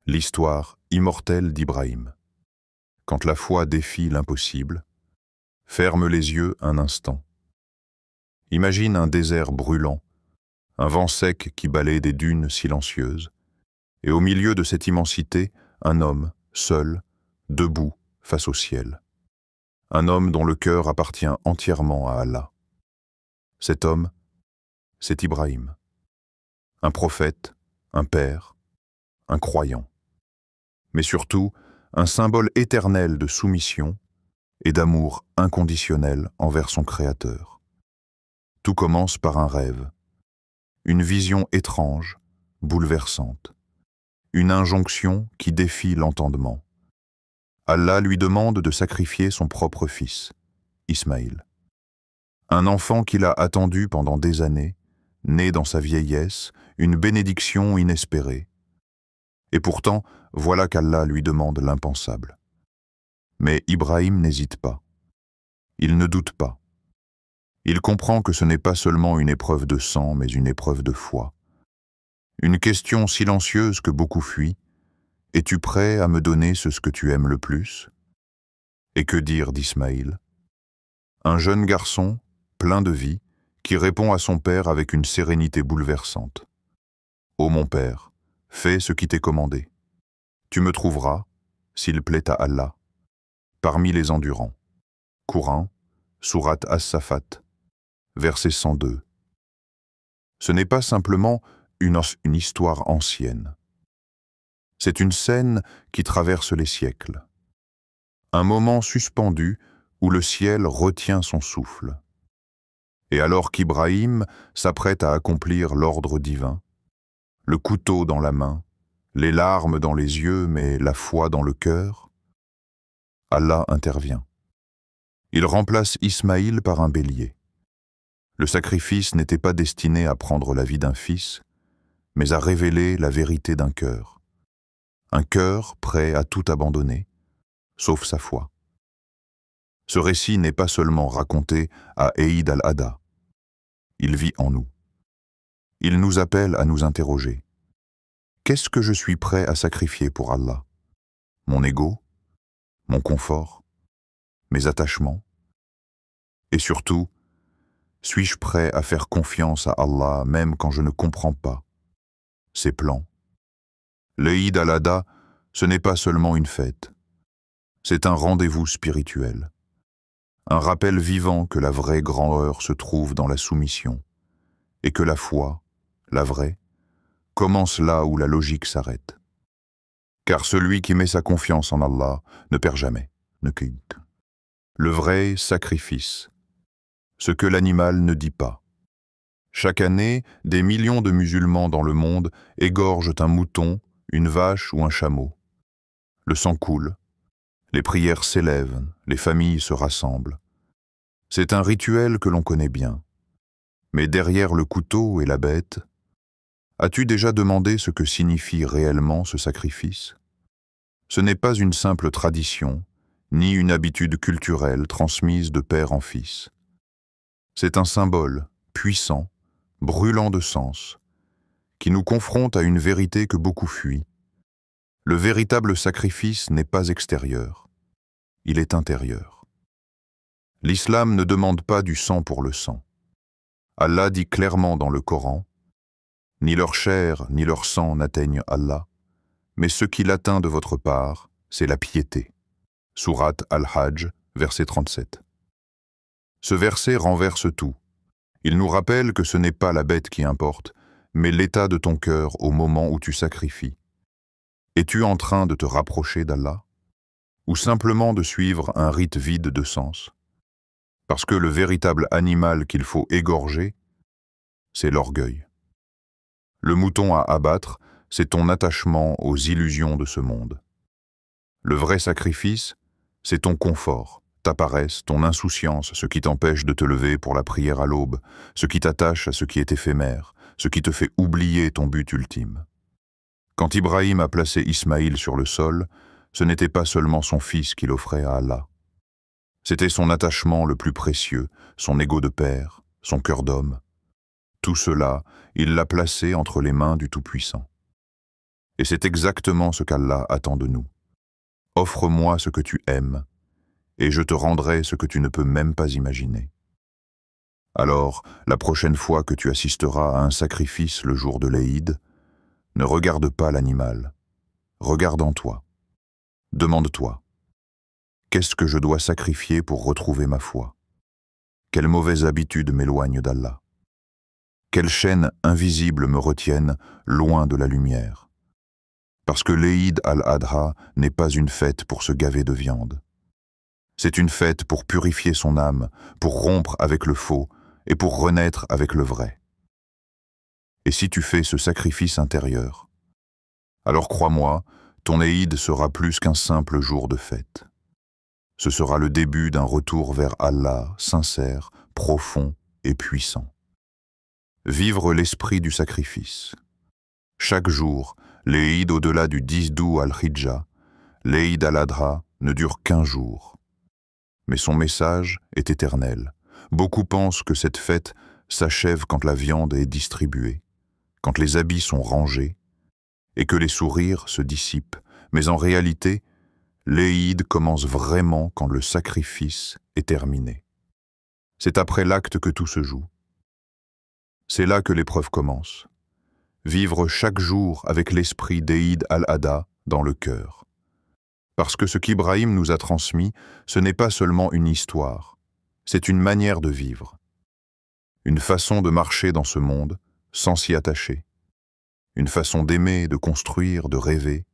L'histoire immortelle d'Ibrahim. Quand la foi défie l'impossible, ferme les yeux un instant. Imagine un désert brûlant, un vent sec qui balaie des dunes silencieuses, et au milieu de cette immensité, un homme, seul, debout, face au ciel. Un homme dont le cœur appartient entièrement à Allah. Cet homme, c'est Ibrahim. Un prophète, un père, un croyant. Mais surtout, un symbole éternel de soumission et d'amour inconditionnel envers son Créateur. Tout commence par un rêve, une vision étrange, bouleversante, une injonction qui défie l'entendement. Allah lui demande de sacrifier son propre fils, Ismaïl. Un enfant qu'il a attendu pendant des années, né dans sa vieillesse, une bénédiction inespérée. Et pourtant, voilà qu'Allah lui demande l'impensable. Mais Ibrahim n'hésite pas. Il ne doute pas. Il comprend que ce n'est pas seulement une épreuve de sang, mais une épreuve de foi. Une question silencieuse que beaucoup fuient. Es-tu prêt à me donner ce que tu aimes le plus? Et que dire d'Ismaïl? Un jeune garçon, plein de vie, qui répond à son père avec une sérénité bouleversante. Ô mon père, fais ce qui t'est commandé. Tu me trouveras, s'il plaît à Allah, parmi les endurants. Coran, sourate As-Safat, verset 102. Ce n'est pas simplement une histoire ancienne. C'est une scène qui traverse les siècles. Un moment suspendu où le ciel retient son souffle. Et alors qu'Ibrahim s'apprête à accomplir l'ordre divin, le couteau dans la main, les larmes dans les yeux, mais la foi dans le cœur, Allah intervient. Il remplace Ismaïl par un bélier. Le sacrifice n'était pas destiné à prendre la vie d'un fils, mais à révéler la vérité d'un cœur. Un cœur prêt à tout abandonner, sauf sa foi. Ce récit n'est pas seulement raconté à Eid al-Adha. Il vit en nous. Il nous appelle à nous interroger. Qu'est-ce que je suis prêt à sacrifier pour Allah? Mon ego? Mon confort? Mes attachements? Et surtout, suis-je prêt à faire confiance à Allah même quand je ne comprends pas ses plans? L'Eid al-Adha, ce n'est pas seulement une fête. C'est un rendez-vous spirituel. Un rappel vivant que la vraie grandeur se trouve dans la soumission et que la foi, la vraie, commence là où la logique s'arrête. Car celui qui met sa confiance en Allah ne perd jamais, ne quitte. Le vrai sacrifice, ce que l'animal ne dit pas. Chaque année, des millions de musulmans dans le monde égorgent un mouton, une vache ou un chameau. Le sang coule, les prières s'élèvent, les familles se rassemblent. C'est un rituel que l'on connaît bien. Mais derrière le couteau et la bête, as-tu déjà demandé ce que signifie réellement ce sacrifice? Ce n'est pas une simple tradition, ni une habitude culturelle transmise de père en fils. C'est un symbole puissant, brûlant de sens, qui nous confronte à une vérité que beaucoup fuient. Le véritable sacrifice n'est pas extérieur, il est intérieur. L'islam ne demande pas du sang pour le sang. Allah dit clairement dans le Coran, « Ni leur chair ni leur sang n'atteignent Allah, mais ce qui l'atteint de votre part, c'est la piété. » Sourate Al-Hajj, verset 37. Ce verset renverse tout. Il nous rappelle que ce n'est pas la bête qui importe, mais l'état de ton cœur au moment où tu sacrifies. Es-tu en train de te rapprocher d'Allah? Ou simplement de suivre un rite vide de sens? Parce que le véritable animal qu'il faut égorger, c'est l'orgueil. Le mouton à abattre, c'est ton attachement aux illusions de ce monde. Le vrai sacrifice, c'est ton confort, ta paresse, ton insouciance, ce qui t'empêche de te lever pour la prière à l'aube, ce qui t'attache à ce qui est éphémère, ce qui te fait oublier ton but ultime. Quand Ibrahim a placé Ismaïl sur le sol, ce n'était pas seulement son fils qu'il offrait à Allah. C'était son attachement le plus précieux, son ego de père, son cœur d'homme. Tout cela, il l'a placé entre les mains du Tout-Puissant. Et c'est exactement ce qu'Allah attend de nous. Offre-moi ce que tu aimes, et je te rendrai ce que tu ne peux même pas imaginer. Alors, la prochaine fois que tu assisteras à un sacrifice le jour de l'Eïd, ne regarde pas l'animal, regarde en toi. Demande-toi, qu'est-ce que je dois sacrifier pour retrouver ma foi? Quelle mauvaise habitude m'éloigne d'Allah? Quelles chaînes invisibles me retiennent loin de la lumière? Parce que l'Eïd al-Adha n'est pas une fête pour se gaver de viande. C'est une fête pour purifier son âme, pour rompre avec le faux et pour renaître avec le vrai. Et si tu fais ce sacrifice intérieur, alors crois-moi, ton Eïd sera plus qu'un simple jour de fête. Ce sera le début d'un retour vers Allah sincère, profond et puissant. Vivre l'esprit du sacrifice. Chaque jour, l'Eïd au-delà du 10 Dhou al-Hijjah, l'Eïd al-Adha ne dure qu'1 jour. Mais son message est éternel. Beaucoup pensent que cette fête s'achève quand la viande est distribuée, quand les habits sont rangés, et que les sourires se dissipent. Mais en réalité, l'Eïd commence vraiment quand le sacrifice est terminé. C'est après l'acte que tout se joue. C'est là que l'épreuve commence. Vivre chaque jour avec l'esprit d'Eïd al-Adha dans le cœur. Parce que ce qu'Ibrahim nous a transmis, ce n'est pas seulement une histoire, c'est une manière de vivre. Une façon de marcher dans ce monde sans s'y attacher. Une façon d'aimer, de construire, de rêver,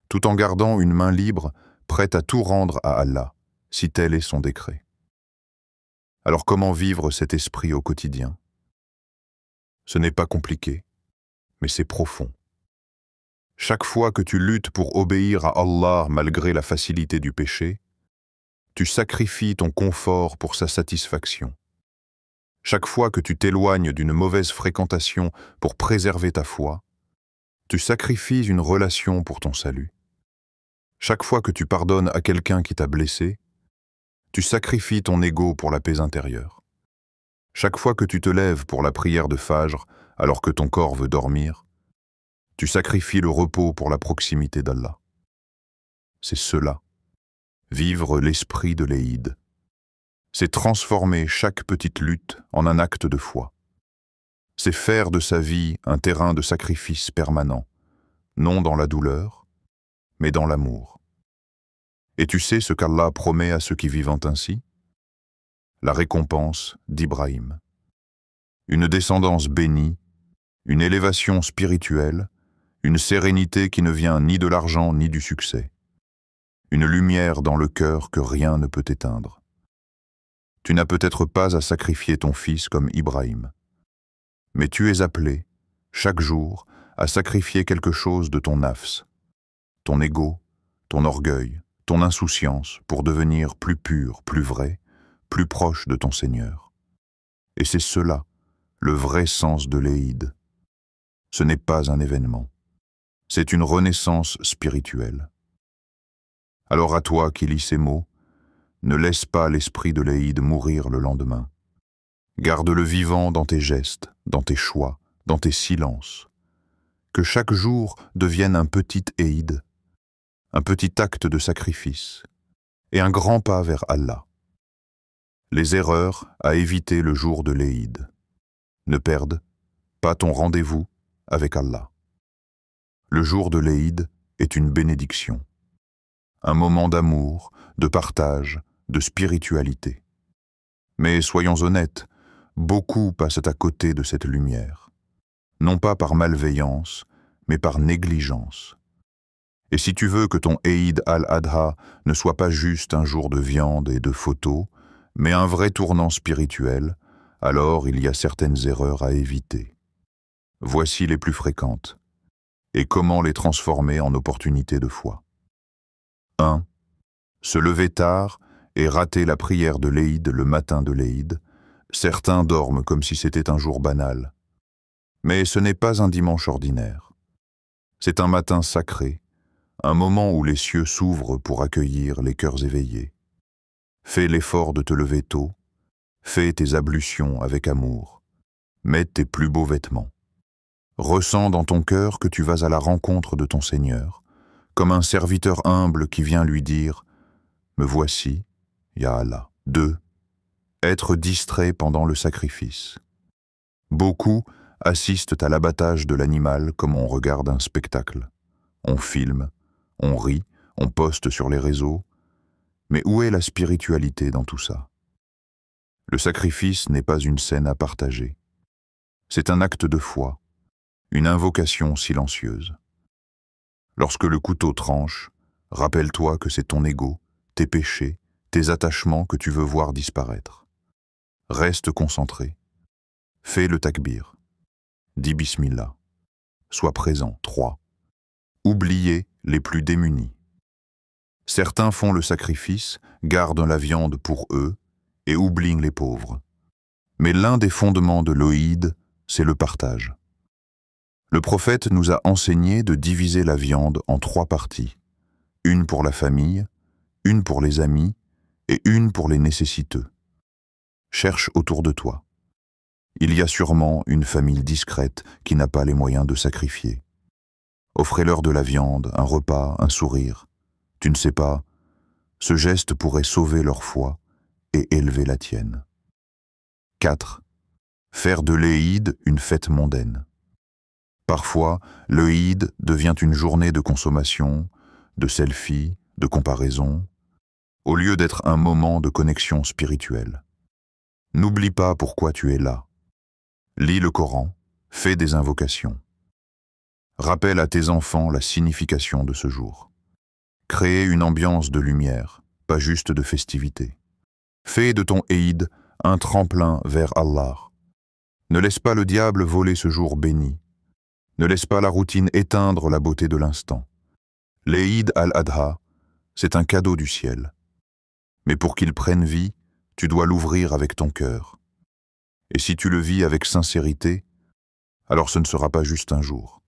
tout en gardant une main libre, prête à tout rendre à Allah, si tel est son décret. Alors comment vivre cet esprit au quotidien? Ce n'est pas compliqué, mais c'est profond. Chaque fois que tu luttes pour obéir à Allah malgré la facilité du péché, tu sacrifies ton confort pour sa satisfaction. Chaque fois que tu t'éloignes d'une mauvaise fréquentation pour préserver ta foi, tu sacrifies une relation pour ton salut. Chaque fois que tu pardonnes à quelqu'un qui t'a blessé, tu sacrifies ton ego pour la paix intérieure. Chaque fois que tu te lèves pour la prière de Fajr alors que ton corps veut dormir, tu sacrifies le repos pour la proximité d'Allah. C'est cela, vivre l'esprit de l'Eïd. C'est transformer chaque petite lutte en un acte de foi. C'est faire de sa vie un terrain de sacrifice permanent, non dans la douleur, mais dans l'amour. Et tu sais ce qu'Allah promet à ceux qui vivent ainsi? La récompense d'Ibrahim. Une descendance bénie, une élévation spirituelle, une sérénité qui ne vient ni de l'argent ni du succès. Une lumière dans le cœur que rien ne peut éteindre. Tu n'as peut-être pas à sacrifier ton fils comme Ibrahim, mais tu es appelé, chaque jour, à sacrifier quelque chose de ton nafs, ton ego, ton orgueil, ton insouciance, pour devenir plus pur, plus vrai, plus proche de ton Seigneur. Et c'est cela, le vrai sens de l'Eïd. Ce n'est pas un événement. C'est une renaissance spirituelle. Alors à toi qui lis ces mots, ne laisse pas l'esprit de l'Eïd mourir le lendemain. Garde-le vivant dans tes gestes, dans tes choix, dans tes silences. Que chaque jour devienne un petit Eïd, un petit acte de sacrifice et un grand pas vers Allah. Les erreurs à éviter le jour de l'Eïd. Ne perde pas ton rendez-vous avec Allah. Le jour de l'Eïd est une bénédiction, un moment d'amour, de partage, de spiritualité. Mais soyons honnêtes, beaucoup passent à côté de cette lumière, non pas par malveillance, mais par négligence. Et si tu veux que ton Eïd al-Adha ne soit pas juste un jour de viande et de photos, mais un vrai tournant spirituel, alors il y a certaines erreurs à éviter. Voici les plus fréquentes, et comment les transformer en opportunités de foi. 1. Se lever tard et rater la prière de l'Eïd le matin de l'Eïd. Certains dorment comme si c'était un jour banal. Mais ce n'est pas un dimanche ordinaire. C'est un matin sacré, un moment où les cieux s'ouvrent pour accueillir les cœurs éveillés. Fais l'effort de te lever tôt, fais tes ablutions avec amour, mets tes plus beaux vêtements. Ressens dans ton cœur que tu vas à la rencontre de ton Seigneur, comme un serviteur humble qui vient lui dire « Me voici, Ya Allah ». 2. Être distrait pendant le sacrifice. Beaucoup assistent à l'abattage de l'animal comme on regarde un spectacle. On filme, on rit, on poste sur les réseaux. Mais où est la spiritualité dans tout ça? Le sacrifice n'est pas une scène à partager. C'est un acte de foi, une invocation silencieuse. Lorsque le couteau tranche, rappelle-toi que c'est ton ego, tes péchés, tes attachements que tu veux voir disparaître. Reste concentré. Fais le takbir. Dis Bismillah. Sois présent. 3. Oubliez les plus démunis. Certains font le sacrifice, gardent la viande pour eux et oublient les pauvres. Mais l'un des fondements de l'Oïd, c'est le partage. Le prophète nous a enseigné de diviser la viande en 3 parties. Une pour la famille, une pour les amis et une pour les nécessiteux. Cherche autour de toi. Il y a sûrement une famille discrète qui n'a pas les moyens de sacrifier. Offrez-leur de la viande, un repas, un sourire. Tu ne sais pas, ce geste pourrait sauver leur foi et élever la tienne. 4. Faire de l'Eïd une fête mondaine. Parfois, l'Eïd devient une journée de consommation, de selfie, de comparaison, au lieu d'être un moment de connexion spirituelle. N'oublie pas pourquoi tu es là. Lis le Coran, fais des invocations. Rappelle à tes enfants la signification de ce jour. Créez une ambiance de lumière, pas juste de festivité. Fais de ton Eïd un tremplin vers Allah. Ne laisse pas le diable voler ce jour béni. Ne laisse pas la routine éteindre la beauté de l'instant. L'Eïd al-Adha, c'est un cadeau du ciel. Mais pour qu'il prenne vie, tu dois l'ouvrir avec ton cœur. Et si tu le vis avec sincérité, alors ce ne sera pas juste un jour.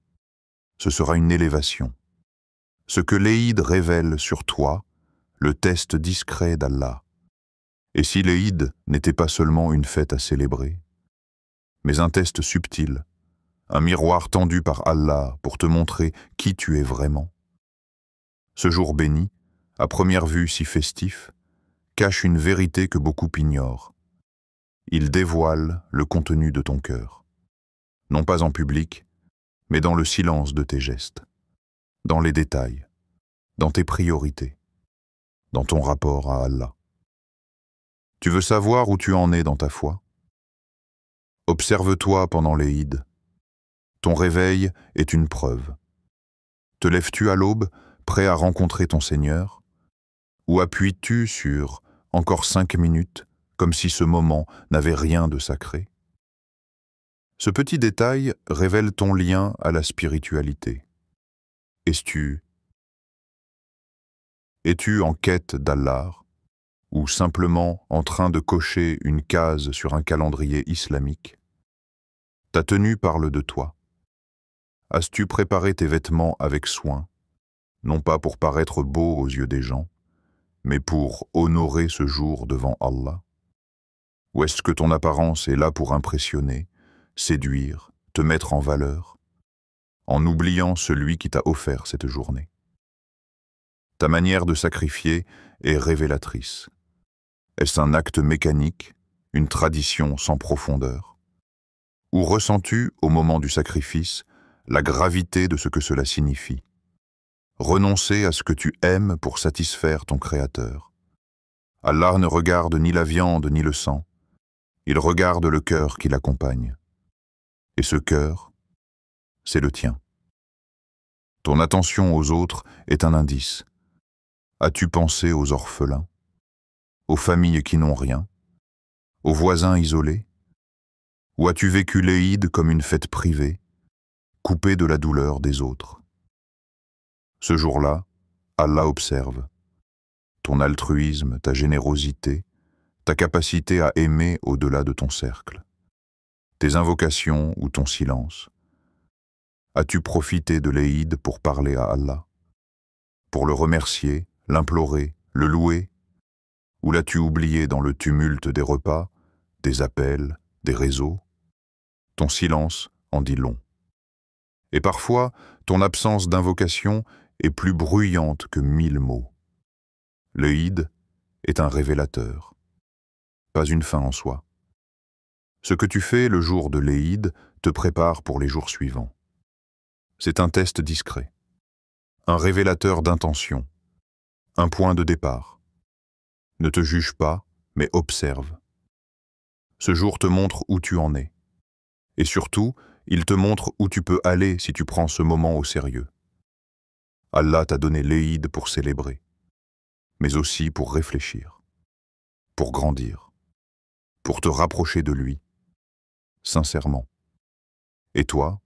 Ce sera une élévation. Ce que l'Eïd révèle sur toi, le test discret d'Allah. Et si l'Eïd n'était pas seulement une fête à célébrer, mais un test subtil, un miroir tendu par Allah pour te montrer qui tu es vraiment. Ce jour béni, à première vue si festif, cache une vérité que beaucoup ignorent. Il dévoile le contenu de ton cœur. Non pas en public, mais dans le silence de tes gestes, dans les détails, dans tes priorités, dans ton rapport à Allah. Tu veux savoir où tu en es dans ta foi? Observe-toi pendant l'Eïd. Ton réveil est une preuve. Te lèves-tu à l'aube, prêt à rencontrer ton Seigneur? Ou appuies-tu sur « encore 5 minutes » comme si ce moment n'avait rien de sacré? Ce petit détail révèle ton lien à la spiritualité. Es-tu en quête d'Allah ou simplement en train de cocher une case sur un calendrier islamique? Ta tenue parle de toi. As-tu préparé tes vêtements avec soin, non pas pour paraître beau aux yeux des gens, mais pour honorer ce jour devant Allah? Ou est-ce que ton apparence est là pour impressionner, séduire, te mettre en valeur, en oubliant celui qui t'a offert cette journée? Ta manière de sacrifier est révélatrice. Est-ce un acte mécanique, une tradition sans profondeur? Ou ressens-tu, au moment du sacrifice, la gravité de ce que cela signifie? Renoncer à ce que tu aimes pour satisfaire ton Créateur. Allah ne regarde ni la viande ni le sang. Il regarde le cœur qui l'accompagne. Et ce cœur, c'est le tien. Ton attention aux autres est un indice. As-tu pensé aux orphelins, aux familles qui n'ont rien, aux voisins isolés? Ou as-tu vécu l'Eïd comme une fête privée, coupée de la douleur des autres? Ce jour-là, Allah observe. Ton altruisme, ta générosité, ta capacité à aimer au-delà de ton cercle. Tes invocations ou ton silence. As-tu profité de l'Eïd pour parler à Allah? Pour le remercier, l'implorer, le louer? Ou l'as-tu oublié dans le tumulte des repas, des appels, des réseaux? Ton silence en dit long. Et parfois, ton absence d'invocation est plus bruyante que 1000 mots. Le Eid est un révélateur, pas une fin en soi. Ce que tu fais le jour de l'Eid te prépare pour les jours suivants. C'est un test discret, un révélateur d'intention, un point de départ. Ne te juge pas, mais observe. Ce jour te montre où tu en es. Et surtout, il te montre où tu peux aller si tu prends ce moment au sérieux. Allah t'a donné l'Eid pour célébrer, mais aussi pour réfléchir, pour grandir, pour te rapprocher de lui, sincèrement. Et toi,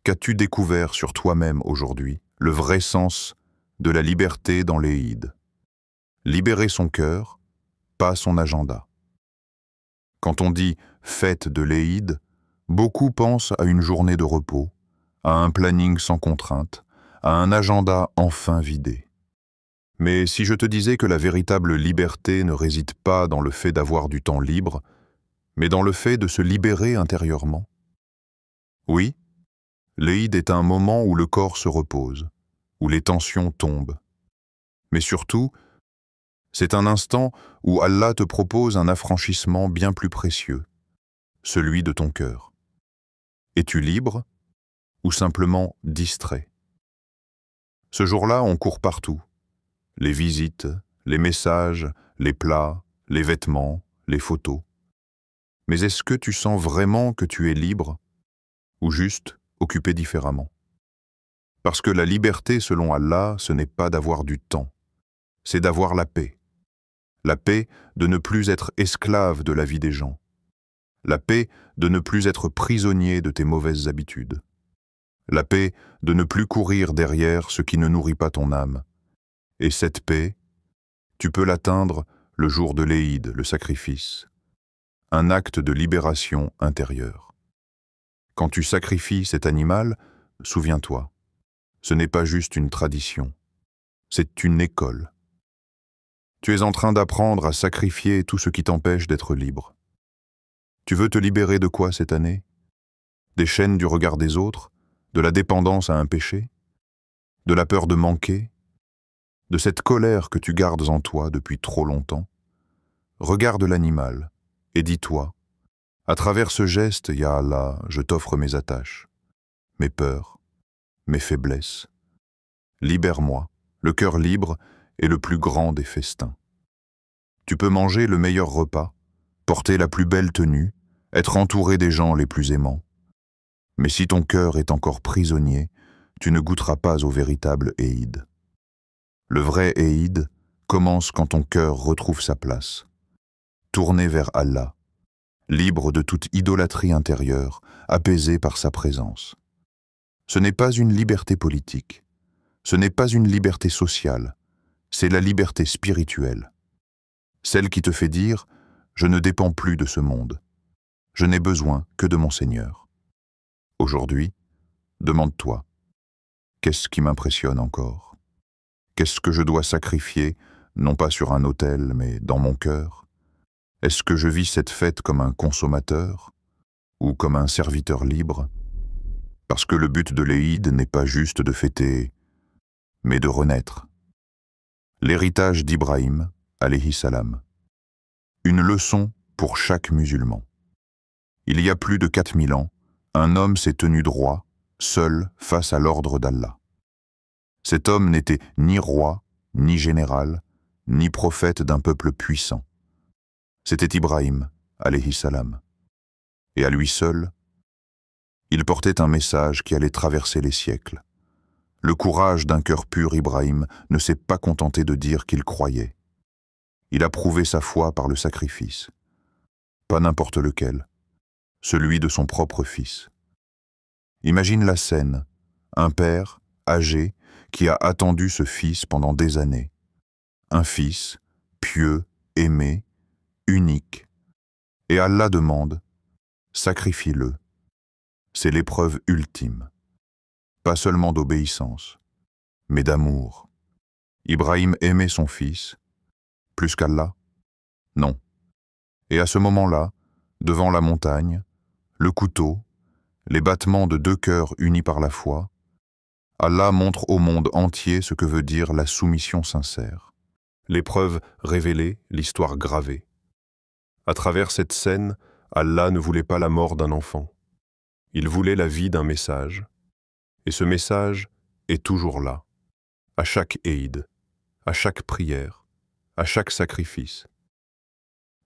qu'as-tu découvert sur toi-même aujourd'hui, le vrai sens de la liberté dans l'Eid? Libérer son cœur, pas son agenda. Quand on dit « fête de l'Eid », beaucoup pensent à une journée de repos, à un planning sans contrainte, à un agenda enfin vidé. Mais si je te disais que la véritable liberté ne réside pas dans le fait d'avoir du temps libre, mais dans le fait de se libérer intérieurement? Oui, l'Eid est un moment où le corps se repose, où les tensions tombent. Mais surtout, c'est un instant où Allah te propose un affranchissement bien plus précieux, celui de ton cœur. Es-tu libre ou simplement distrait? Ce jour-là, on court partout. Les visites, les messages, les plats, les vêtements, les photos. Mais est-ce que tu sens vraiment que tu es libre ou juste occupé différemment? Parce que la liberté, selon Allah, ce n'est pas d'avoir du temps, c'est d'avoir la paix. La paix de ne plus être esclave de la vie des gens. La paix de ne plus être prisonnier de tes mauvaises habitudes. La paix de ne plus courir derrière ce qui ne nourrit pas ton âme. Et cette paix, tu peux l'atteindre le jour de l'Eid, le sacrifice. Un acte de libération intérieure. Quand tu sacrifies cet animal, souviens-toi, ce n'est pas juste une tradition, c'est une école. Tu es en train d'apprendre à sacrifier tout ce qui t'empêche d'être libre. Tu veux te libérer de quoi cette année? Des chaînes du regard des autres? De la dépendance à un péché? De la peur de manquer? De cette colère que tu gardes en toi depuis trop longtemps? Regarde l'animal et dis-toi, à travers ce geste, Ya Allah, je t'offre mes attaches, mes peurs, mes faiblesses. Libère-moi, le cœur libre est le plus grand des festins. Tu peux manger le meilleur repas, porter la plus belle tenue, être entouré des gens les plus aimants. Mais si ton cœur est encore prisonnier, tu ne goûteras pas au véritable Eid. Le vrai Eid commence quand ton cœur retrouve sa place, tourné vers Allah, libre de toute idolâtrie intérieure, apaisé par sa présence. Ce n'est pas une liberté politique, ce n'est pas une liberté sociale, c'est la liberté spirituelle. Celle qui te fait dire « Je ne dépends plus de ce monde, je n'ai besoin que de mon Seigneur ». Aujourd'hui, demande-toi, qu'est-ce qui m'impressionne encore? Qu'est-ce que je dois sacrifier, non pas sur un autel, mais dans mon cœur? Est-ce que je vis cette fête comme un consommateur ou comme un serviteur libre? Parce que le but de l'Eid n'est pas juste de fêter, mais de renaître. L'héritage d'Ibrahim, alayhi salam. Une leçon pour chaque musulman. Il y a plus de 4000 ans, un homme s'est tenu droit, seul face à l'ordre d'Allah. Cet homme n'était ni roi, ni général, ni prophète d'un peuple puissant. C'était Ibrahim, alayhi salam. Et à lui seul, il portait un message qui allait traverser les siècles. Le courage d'un cœur pur Ibrahim ne s'est pas contenté de dire qu'il croyait. Il a prouvé sa foi par le sacrifice. Pas n'importe lequel, celui de son propre fils. Imagine la scène, un père, âgé, qui a attendu ce fils pendant des années. Un fils, pieux, aimé, unique. Et Allah demande, sacrifie-le. C'est l'épreuve ultime. Pas seulement d'obéissance, mais d'amour. Ibrahim aimait son fils, plus qu'Allah? Non. Et à ce moment-là, devant la montagne, le couteau, les battements de deux cœurs unis par la foi, Allah montre au monde entier ce que veut dire la soumission sincère. L'épreuve révélée, l'histoire gravée. À travers cette scène, Allah ne voulait pas la mort d'un enfant. Il voulait la vie d'un message. Et ce message est toujours là, à chaque Eid, à chaque prière, à chaque sacrifice.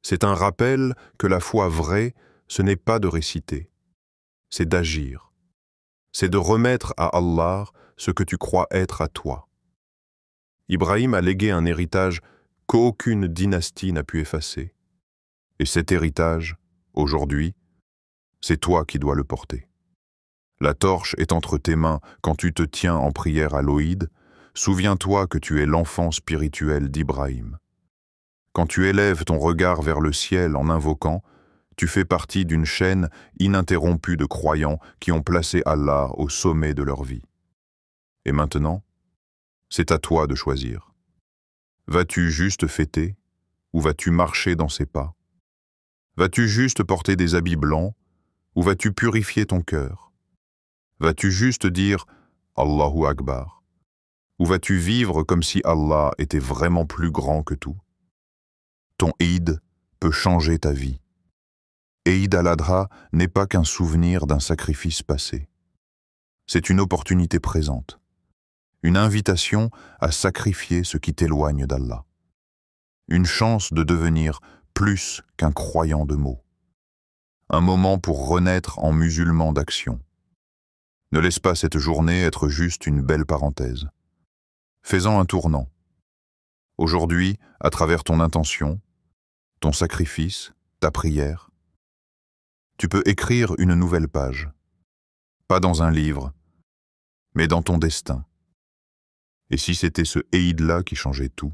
C'est un rappel que la foi vraie, ce n'est pas de réciter, c'est d'agir. C'est de remettre à Allah ce que tu crois être à toi. Ibrahim a légué un héritage qu'aucune dynastie n'a pu effacer. Et cet héritage, aujourd'hui, c'est toi qui dois le porter. La torche est entre tes mains quand tu te tiens en prière à l'Oïd. Souviens-toi que tu es l'enfant spirituel d'Ibrahim. Quand tu élèves ton regard vers le ciel en invoquant, tu fais partie d'une chaîne ininterrompue de croyants qui ont placé Allah au sommet de leur vie. Et maintenant, c'est à toi de choisir. Vas-tu juste fêter ou vas-tu marcher dans ses pas? Vas-tu juste porter des habits blancs ou vas-tu purifier ton cœur? Vas-tu juste dire « Allahu Akbar » ou vas-tu vivre comme si Allah était vraiment plus grand que tout? Ton Eid peut changer ta vie. Eid al-Adha n'est pas qu'un souvenir d'un sacrifice passé. C'est une opportunité présente, une invitation à sacrifier ce qui t'éloigne d'Allah, une chance de devenir plus qu'un croyant de mots, un moment pour renaître en musulman d'action. Ne laisse pas cette journée être juste une belle parenthèse. Fais-en un tournant. Aujourd'hui, à travers ton intention, ton sacrifice, ta prière, tu peux écrire une nouvelle page, pas dans un livre, mais dans ton destin. Et si c'était ce Eid-là qui changeait tout?